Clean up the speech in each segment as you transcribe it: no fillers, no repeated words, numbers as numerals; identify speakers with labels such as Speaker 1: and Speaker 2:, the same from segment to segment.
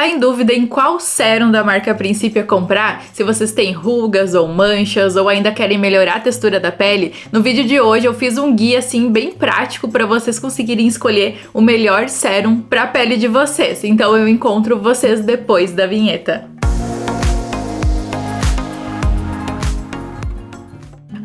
Speaker 1: Tá em dúvida em qual sérum da marca Princípia comprar? Se vocês têm rugas ou manchas ou ainda querem melhorar a textura da pele, no vídeo de hoje eu fiz um guia assim bem prático para vocês conseguirem escolher o melhor sérum para a pele de vocês. Então eu encontro vocês depois da vinheta.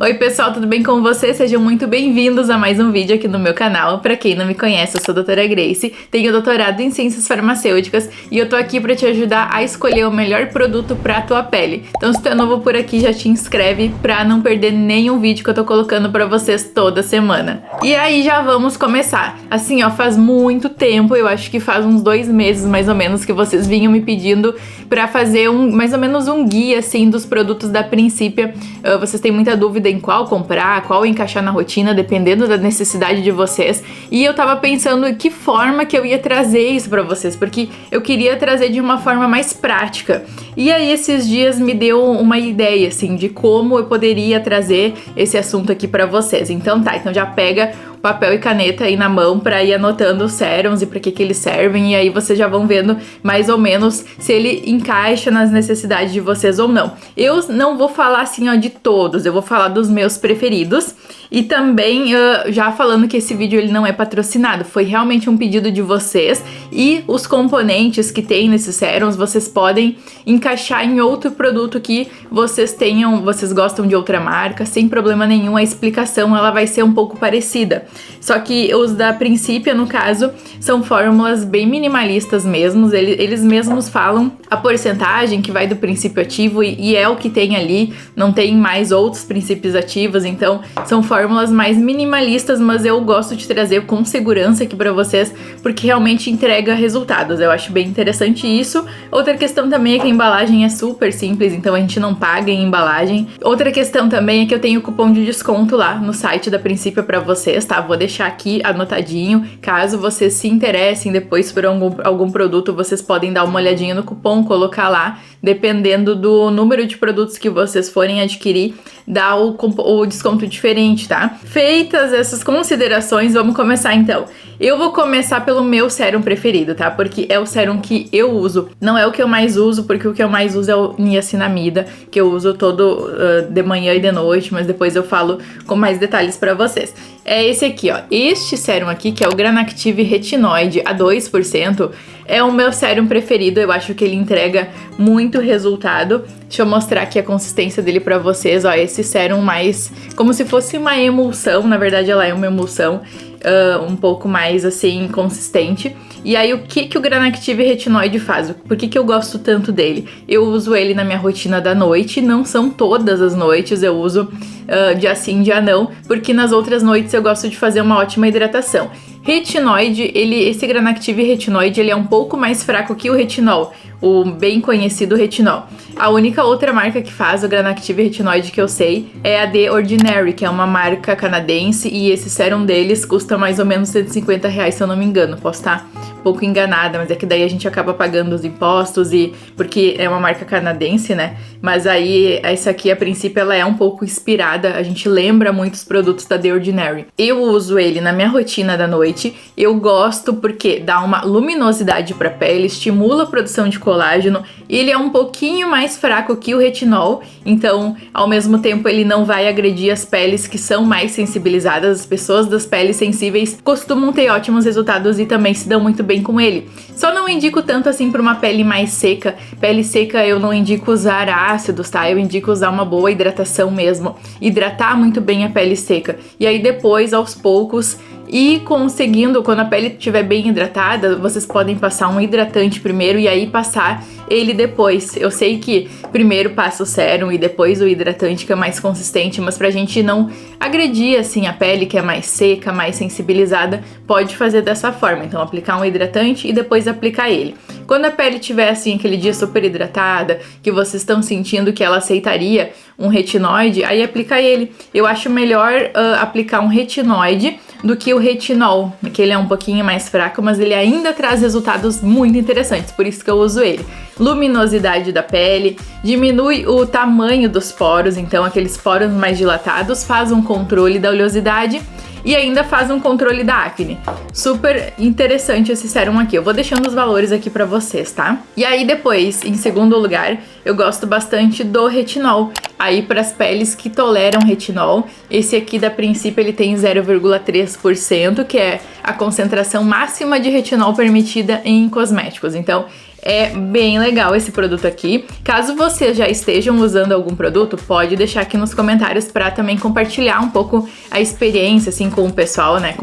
Speaker 1: Oi pessoal, tudo bem com vocês? Sejam muito bem-vindos a mais um vídeo aqui no meu canal. Pra quem não me conhece, eu sou a doutora Grace, tenho doutorado em Ciências Farmacêuticas e eu tô aqui pra te ajudar a escolher o melhor produto pra tua pele. Então se tu é novo por aqui, já te inscreve pra não perder nenhum vídeo que eu tô colocando pra vocês toda semana. E aí já vamos começar. Assim ó, faz muito tempo, eu acho que faz uns 2 meses mais ou menos que vocês vinham me pedindo pra fazer mais ou menos um guia assim dos produtos da Princípia. Vocês têm muita dúvida em qual comprar, qual encaixar na rotina, dependendo da necessidade de vocês. E eu tava pensando que forma que eu ia trazer isso pra vocês, porque eu queria trazer de uma forma mais prática. E aí esses dias me deu uma ideia, assim, de como eu poderia trazer esse assunto aqui pra vocês. Então já pega papel e caneta aí na mão pra ir anotando os sérums e pra que eles servem, e aí vocês já vão vendo mais ou menos se ele encaixa nas necessidades de vocês ou não. Eu não vou falar assim ó de todos, eu vou falar dos meus preferidos e também já falando que esse vídeo ele não é patrocinado, foi realmente um pedido de vocês e os componentes que tem nesses sérums vocês podem encaixar em outro produto que vocês gostam de outra marca, sem problema nenhum, a explicação ela vai ser um pouco parecida. Só que os da Princípia, no caso, são fórmulas bem minimalistas mesmo, eles mesmos falam a porcentagem que vai do princípio ativo e é o que tem ali, não tem mais outros princípios ativos, então são fórmulas mais minimalistas, mas eu gosto de trazer com segurança aqui pra vocês, porque realmente entrega resultados, eu acho bem interessante isso. Outra questão também é que a embalagem é super simples, então a gente não paga em embalagem. Outra questão também é que eu tenho cupom de desconto lá no site da Princípia pra vocês, tá? Vou deixar aqui anotadinho, caso vocês se interessem depois por algum produto, vocês podem dar uma olhadinha no cupom, colocar lá, dependendo do número de produtos que vocês forem adquirir, dá o desconto diferente, tá? Feitas essas considerações, vamos começar então. Eu vou começar pelo meu sérum preferido, tá? Porque é o sérum que eu uso. Não é o que eu mais uso, porque o que eu mais uso é o niacinamida, que eu uso todo de manhã e de noite, mas depois eu falo com mais detalhes pra vocês. É esse aqui, ó. Este sérum aqui, que é o Granactive Retinoid a 2%, é o meu sérum preferido. Eu acho que ele entrega muito resultado. Deixa eu mostrar aqui a consistência dele pra vocês, ó. Esse sérum mais como se fosse uma emulsão, na verdade ela é uma emulsão um pouco mais assim consistente. E aí o que o Granactive Retinoid faz? Por que eu gosto tanto dele? Eu uso ele na minha rotina da noite, não são todas as noites, eu uso dia sim, dia não, porque nas outras noites eu gosto de fazer uma ótima hidratação. Retinoid, esse Granactive Retinoid, ele é um pouco mais fraco que o retinol, o bem conhecido retinol. A única outra marca que faz o Granactive Retinoid que eu sei é a The Ordinary, que é uma marca canadense, e esse sérum deles custa mais ou menos R$150, se eu não me engano. Posso estar um pouco enganada, mas é que daí a gente acaba pagando os impostos, e porque é uma marca canadense, né? Mas aí, essa aqui, a princípio, ela é um pouco inspirada, a gente lembra muitos produtos da The Ordinary. Eu uso ele na minha rotina da noite, eu gosto porque dá uma luminosidade pra pele, estimula a produção de colágeno, ele é um pouquinho mais fraco que o retinol, então ao mesmo tempo ele não vai agredir as peles que são mais sensibilizadas. As pessoas das peles sensíveis costumam ter ótimos resultados e também se dão muito bem com ele. Só não indico tanto assim para uma pele mais seca. Pele seca eu não indico usar ácidos, tá? Eu indico usar uma boa hidratação mesmo, hidratar muito bem a pele seca, e aí depois aos poucos e conseguindo, quando a pele estiver bem hidratada, vocês podem passar um hidratante primeiro e aí passar ele depois. Eu sei que primeiro passa o sérum e depois o hidratante, que é mais consistente, mas pra gente não agredir assim a pele que é mais seca, mais sensibilizada, pode fazer dessa forma. Então aplicar um hidratante e depois aplicar ele. Quando a pele tiver assim aquele dia super hidratada, que vocês estão sentindo que ela aceitaria um retinoide, aí aplica ele. Eu acho melhor aplicar um retinoide do que o retinol, que ele é um pouquinho mais fraco, mas ele ainda traz resultados muito interessantes, por isso que eu uso ele. Luminosidade da pele, diminui o tamanho dos poros, então aqueles poros mais dilatados, faz um controle da oleosidade e ainda faz um controle da acne. Super interessante esse sérum aqui. Eu vou deixando os valores aqui pra vocês, tá? E aí depois, em segundo lugar, eu gosto bastante do retinol. Aí para as peles que toleram retinol, esse aqui da Princípio ele tem 0,3%, que é a concentração máxima de retinol permitida em cosméticos. Então é bem legal esse produto aqui. Caso vocês já estejam usando algum produto, pode deixar aqui nos comentários para também compartilhar um pouco a experiência assim com o pessoal, né,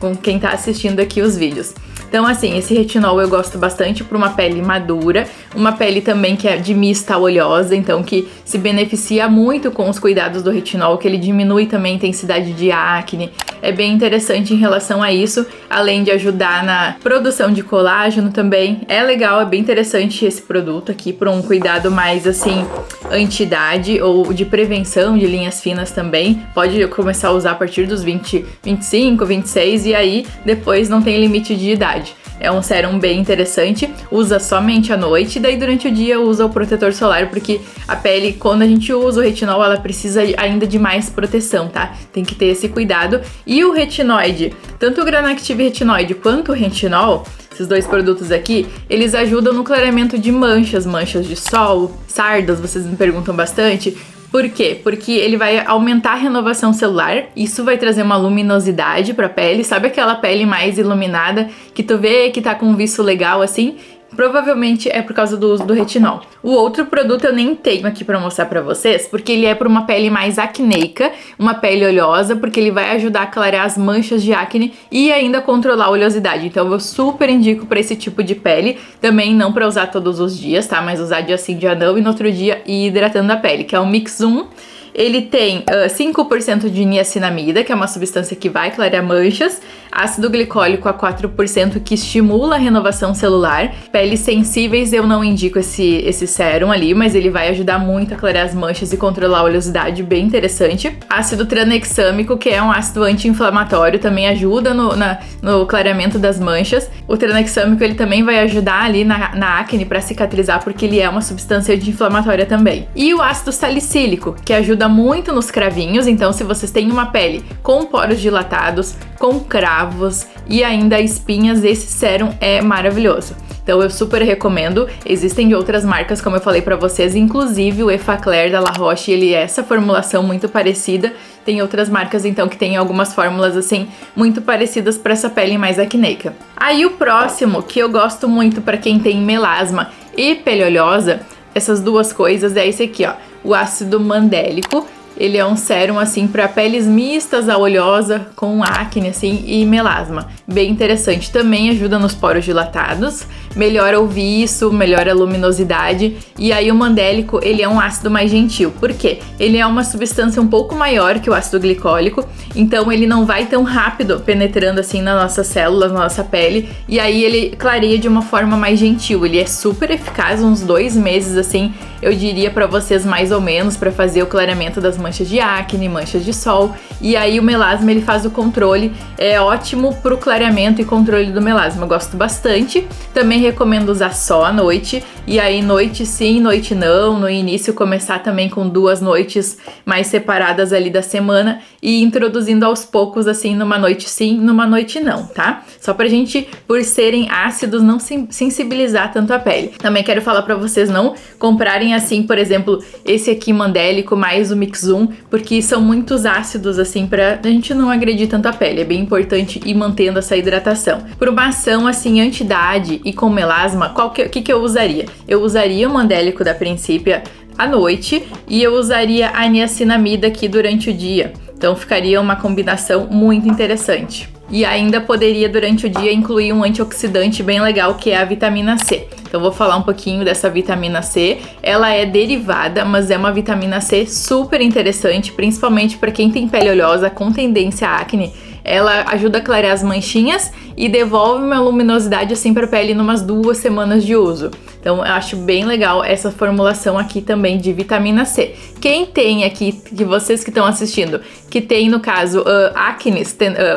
Speaker 1: com quem tá assistindo aqui os vídeos. Então assim, esse retinol eu gosto bastante para uma pele madura, uma pele também que é de mista oleosa, então que se beneficia muito com os cuidados do retinol, que ele diminui também a intensidade de acne. É bem interessante em relação a isso, além de ajudar na produção de colágeno também. É legal, é bem interessante esse produto aqui para um cuidado mais assim, anti-idade ou de prevenção de linhas finas também. Pode começar a usar a partir dos 20, 25, 26 e aí depois não tem limite de idade. É um sérum bem interessante, usa somente à noite, daí durante o dia usa o protetor solar, porque a pele, quando a gente usa o retinol, ela precisa ainda de mais proteção, tá? Tem que ter esse cuidado. E o retinoide, tanto o Granactive Retinoide quanto o retinol, esses dois produtos aqui, eles ajudam no clareamento de manchas de sol, sardas, vocês me perguntam bastante. Por quê? Porque ele vai aumentar a renovação celular, isso vai trazer uma luminosidade pra pele, sabe aquela pele mais iluminada que tu vê que tá com um viço legal assim? Provavelmente é por causa do uso do retinol. O outro produto eu nem tenho aqui pra mostrar pra vocês, porque ele é pra uma pele mais acneica, uma pele oleosa, porque ele vai ajudar a clarear as manchas de acne e ainda controlar a oleosidade. Então eu super indico pra esse tipo de pele, também não pra usar todos os dias, tá? Mas usar dia sim, dia não, e no outro dia ir hidratando a pele, que é o Mix 1. Ele tem 5% de niacinamida, que é uma substância que vai clarear manchas, ácido glicólico a 4%, que estimula a renovação celular. Peles sensíveis eu não indico esse sérum ali, mas ele vai ajudar muito a clarear as manchas e controlar a oleosidade, bem interessante. Ácido tranexâmico, que é um ácido anti-inflamatório, também ajuda no clareamento das manchas. O tranexâmico ele também vai ajudar ali na acne para cicatrizar, porque ele é uma substância anti-inflamatória também. E o ácido salicílico, que ajuda muito nos cravinhos, então se vocês têm uma pele com poros dilatados, com cravos e ainda espinhas, esse sérum é maravilhoso. Então eu super recomendo. Existem de outras marcas, como eu falei pra vocês, inclusive o Effaclar da La Roche, ele é essa formulação muito parecida. Tem outras marcas então que tem algumas fórmulas assim muito parecidas para essa pele mais acneica. Aí o próximo, que eu gosto muito para quem tem melasma e pele oleosa, essas duas coisas, é esse aqui, ó, o ácido mandélico. Ele é um sérum assim para peles mistas, a oleosa, com acne assim e melasma. Bem interessante, também ajuda nos poros dilatados, melhora o viço, melhora a luminosidade. E aí o mandélico, ele é um ácido mais gentil. Por quê? Ele é uma substância um pouco maior que o ácido glicólico, então ele não vai tão rápido penetrando assim nas nossas células, na nossa pele, e aí ele clareia de uma forma mais gentil. Ele é super eficaz, uns 2 meses assim, eu diria para vocês mais ou menos, para fazer o clareamento das manchas de acne, manchas de sol. E aí o melasma ele faz o controle, é ótimo pro clareamento e controle do melasma, eu gosto bastante. Também recomendo usar só à noite, e aí noite sim, noite não. No início começar também com 2 noites mais separadas ali da semana e introduzindo aos poucos assim, numa noite sim, numa noite não, tá? Só pra gente, por serem ácidos, não sensibilizar tanto a pele. Também quero falar pra vocês não comprarem assim, por exemplo, esse aqui mandélico mais o Mix 1, porque são muitos ácidos assim pra a gente não agredir tanto a pele. É bem importante ir mantendo essa hidratação. Por uma ação assim anti-idade e com melasma, o que eu usaria? Eu usaria o mandélico da Princípio à noite e eu usaria a niacinamida aqui durante o dia. Então ficaria uma combinação muito interessante. E ainda poderia durante o dia incluir um antioxidante bem legal, que é a vitamina C. Então vou falar um pouquinho dessa vitamina C. Ela é derivada, mas é uma vitamina C super interessante, principalmente para quem tem pele oleosa com tendência à acne. Ela ajuda a clarear as manchinhas e devolve uma luminosidade assim para a pele numas 2 semanas de uso. Então eu acho bem legal essa formulação aqui também de vitamina C. Quem tem aqui, que vocês que estão assistindo, que tem no caso acne,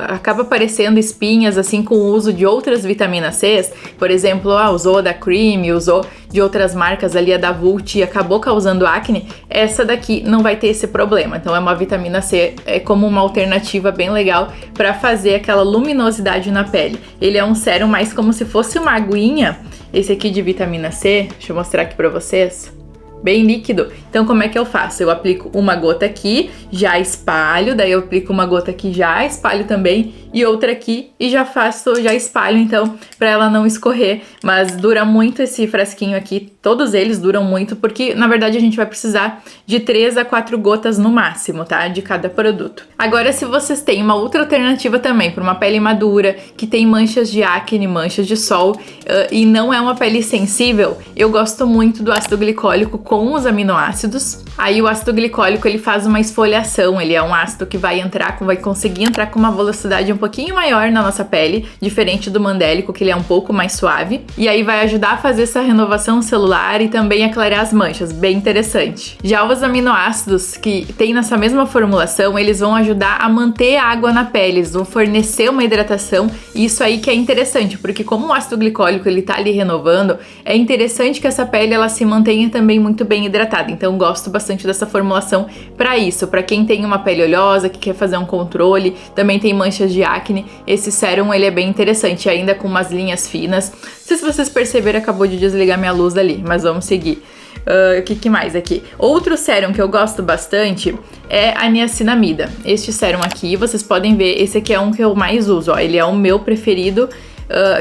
Speaker 1: acaba aparecendo espinhas assim com o uso de outras vitaminas C, por exemplo, usou da Cream, usou de outras marcas ali, a da Vult, e acabou causando acne, essa daqui não vai ter esse problema. Então é uma vitamina C, é como uma alternativa bem legal para fazer aquela luminosidade na pele. Ele é um sérum mais como se fosse uma aguinha, esse aqui de vitamina C, deixa eu mostrar aqui para vocês. Bem líquido. Então como é que eu faço? Eu aplico uma gota aqui, já espalho, daí eu aplico uma gota aqui, já espalho também, e outra aqui e já espalho então, pra ela não escorrer. Mas dura muito esse frasquinho aqui, todos eles duram muito, porque na verdade a gente vai precisar de 3 a 4 gotas no máximo, tá? De cada produto. Agora, se vocês têm uma outra alternativa também, para uma pele madura, que tem manchas de acne, manchas de sol, e não é uma pele sensível, eu gosto muito do ácido glicólico com os aminoácidos. Aí o ácido glicólico, ele faz uma esfoliação, ele é um ácido que vai conseguir entrar com uma velocidade um pouquinho maior na nossa pele, diferente do mandélico, que ele é um pouco mais suave, e aí vai ajudar a fazer essa renovação celular e também a clarear as manchas, bem interessante. Já os aminoácidos que tem nessa mesma formulação, eles vão ajudar a manter a água na pele, eles vão fornecer uma hidratação, e isso aí que é interessante, porque como o ácido glicólico ele tá ali renovando, é interessante que essa pele ela se mantenha também muito bem hidratada. Então gosto bastante dessa formulação para isso, para quem tem uma pele oleosa, que quer fazer um controle, também tem manchas de acne, esse sérum ele é bem interessante, ainda com umas linhas finas. Não sei se vocês perceberam, acabou de desligar minha luz ali, mas vamos seguir. O que mais aqui? Outro sérum que eu gosto bastante é a niacinamida. Este sérum aqui, vocês podem ver, esse aqui é um que eu mais uso, ó, ele é o meu preferido.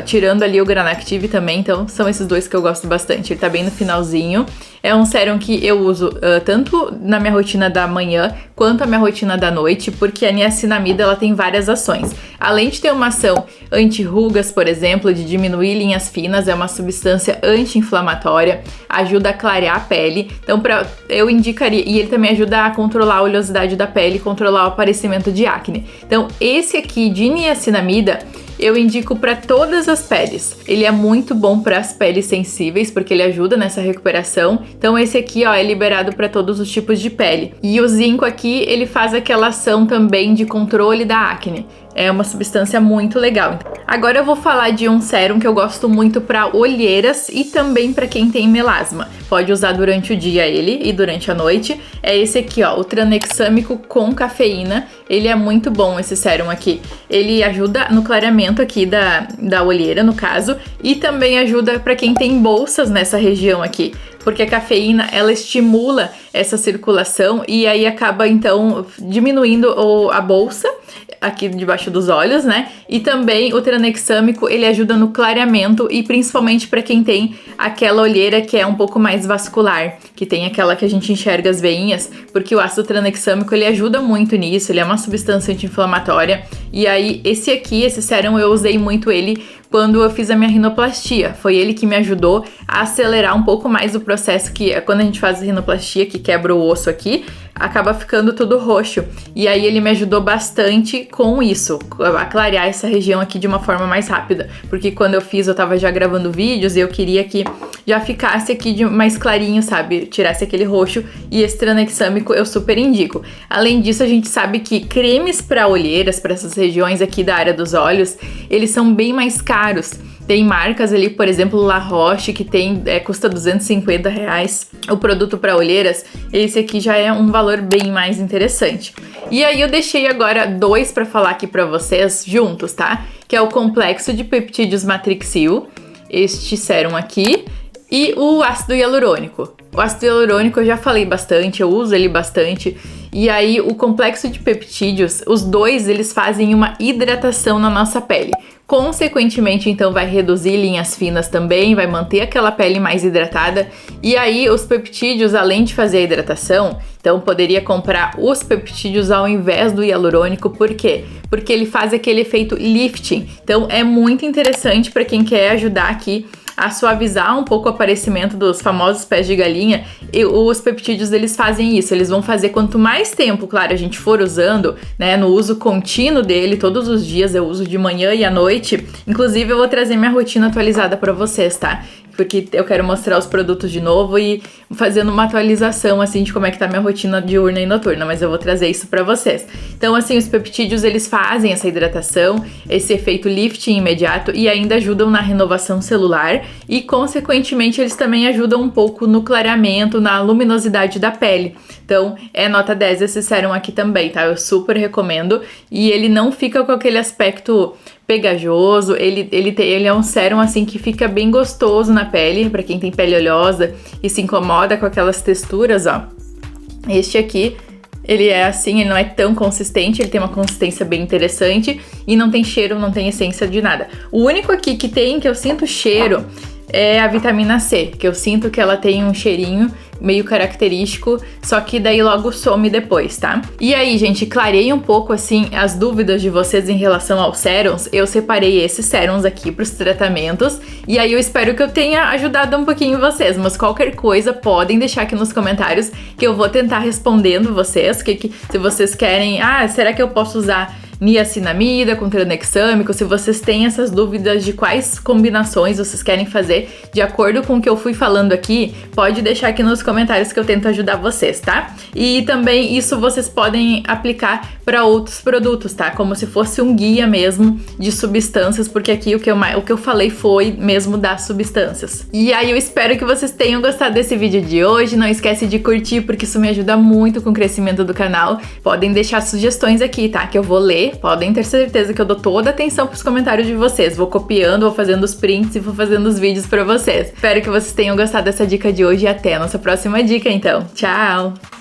Speaker 1: Tirando ali o Granactive também, então são esses dois que eu gosto bastante. Ele tá bem no finalzinho. É um sérum que eu uso tanto na minha rotina da manhã quanto a minha rotina da noite, porque a niacinamida ela tem várias ações. Além de ter uma ação anti-rugas, por exemplo, de diminuir linhas finas, é uma substância anti-inflamatória, ajuda a clarear a pele. Então eu indicaria, e ele também ajuda a controlar a oleosidade da pele, controlar o aparecimento de acne. Então esse aqui de niacinamida eu indico para todas as peles. Ele é muito bom para as peles sensíveis, porque ele ajuda nessa recuperação. Então esse aqui, ó, é liberado para todos os tipos de pele. E o zinco aqui, ele faz aquela ação também de controle da acne. É uma substância muito legal. Agora eu vou falar de um sérum que eu gosto muito para olheiras e também para quem tem melasma. Pode usar durante o dia ele e durante a noite. É esse aqui, ó, o tranexâmico com cafeína. Ele é muito bom, esse sérum aqui. Ele ajuda no clareamento aqui da olheira, no caso, e também ajuda para quem tem bolsas nessa região aqui, porque a cafeína ela estimula essa circulação e aí acaba então diminuindo a bolsa aqui debaixo dos olhos, né? E também o tranexâmico, ele ajuda no clareamento e principalmente para quem tem aquela olheira que é um pouco mais vascular, que tem aquela que a gente enxerga as veinhas, porque o ácido tranexâmico ele ajuda muito nisso, ele é uma substância anti-inflamatória. E aí esse sérum eu usei muito ele quando eu fiz a minha rinoplastia. Foi ele que me ajudou a acelerar um pouco mais o processo, que é quando a gente faz a rinoplastia, que quebra o osso aqui, acaba ficando tudo roxo. E aí ele me ajudou bastante com isso, a clarear essa região aqui de uma forma mais rápida. Porque quando eu fiz, eu tava já gravando vídeos e eu queria que já ficasse aqui mais clarinho, sabe? Tirasse aquele roxo, e esse tranexâmico eu super indico. Além disso, a gente sabe que cremes para olheiras, para essas regiões aqui da área dos olhos, eles são bem mais caros. Tem marcas ali, por exemplo, La Roche, que custa R$250. O produto para olheiras, esse aqui já é um valor bem mais interessante. E aí eu deixei agora 2 para falar aqui para vocês juntos, tá? Que é o complexo de peptídeos Matrixil, este sérum aqui, e o ácido hialurônico. O ácido hialurônico eu já falei bastante, eu uso ele bastante. E aí o complexo de peptídeos, os dois eles fazem uma hidratação na nossa pele. Consequentemente, então, vai reduzir linhas finas também, vai manter aquela pele mais hidratada. E aí, os peptídeos, além de fazer a hidratação, então poderia comprar os peptídeos ao invés do hialurônico. Por quê? Porque ele faz aquele efeito lifting. Então, é muito interessante para quem quer ajudar aqui a suavizar um pouco o aparecimento dos famosos pés de galinha. E os peptídeos, eles fazem isso, eles vão fazer quanto mais tempo, claro, a gente for usando, né, no uso contínuo dele, todos os dias eu uso de manhã e à noite. Inclusive eu vou trazer minha rotina atualizada para vocês, tá? porque eu quero mostrar os produtos de novo e fazendo uma atualização, assim, de como é que tá minha rotina diurna e noturna, mas eu vou trazer isso pra vocês. Então, assim, os peptídeos, eles fazem essa hidratação, esse efeito lifting imediato e ainda ajudam na renovação celular e, consequentemente, eles também ajudam um pouco no clareamento, na luminosidade da pele. Então, é nota 10 esse sérum aqui também, tá? Eu super recomendo. E ele não fica com aquele aspecto pegajoso, ele é um sérum assim que fica bem gostoso na pele, pra quem tem pele oleosa e se incomoda com aquelas texturas, ó. Este aqui, ele é assim, ele não é tão consistente, ele tem uma consistência bem interessante e não tem cheiro, não tem essência de nada. O único aqui que eu sinto cheiro é a vitamina C, que eu sinto que ela tem um cheirinho meio característico, só que daí logo some depois, tá? E aí, gente, clarei um pouco, assim, as dúvidas de vocês em relação aos sérums. Eu separei esses sérums aqui pros tratamentos, e aí eu espero que eu tenha ajudado um pouquinho vocês, mas qualquer coisa podem deixar aqui nos comentários que eu vou tentar respondendo vocês, se vocês querem, será que eu posso usar niacinamida com tranexâmico? Se vocês têm essas dúvidas de quais combinações vocês querem fazer de acordo com o que eu fui falando aqui, pode deixar aqui nos comentários que eu tento ajudar vocês, tá? E também isso vocês podem aplicar para outros produtos, tá? Como se fosse um guia mesmo de substâncias, porque aqui o que eu falei foi mesmo das substâncias. E aí eu espero que vocês tenham gostado desse vídeo de hoje. Não esquece de curtir, porque isso me ajuda muito com o crescimento do canal. Podem deixar sugestões aqui, tá? Que eu vou ler. Podem ter certeza que eu dou toda a atenção pros comentários de vocês. Vou copiando, vou fazendo os prints e vou fazendo os vídeos pra vocês. Espero que vocês tenham gostado dessa dica de hoje e até a nossa próxima dica, então. Tchau!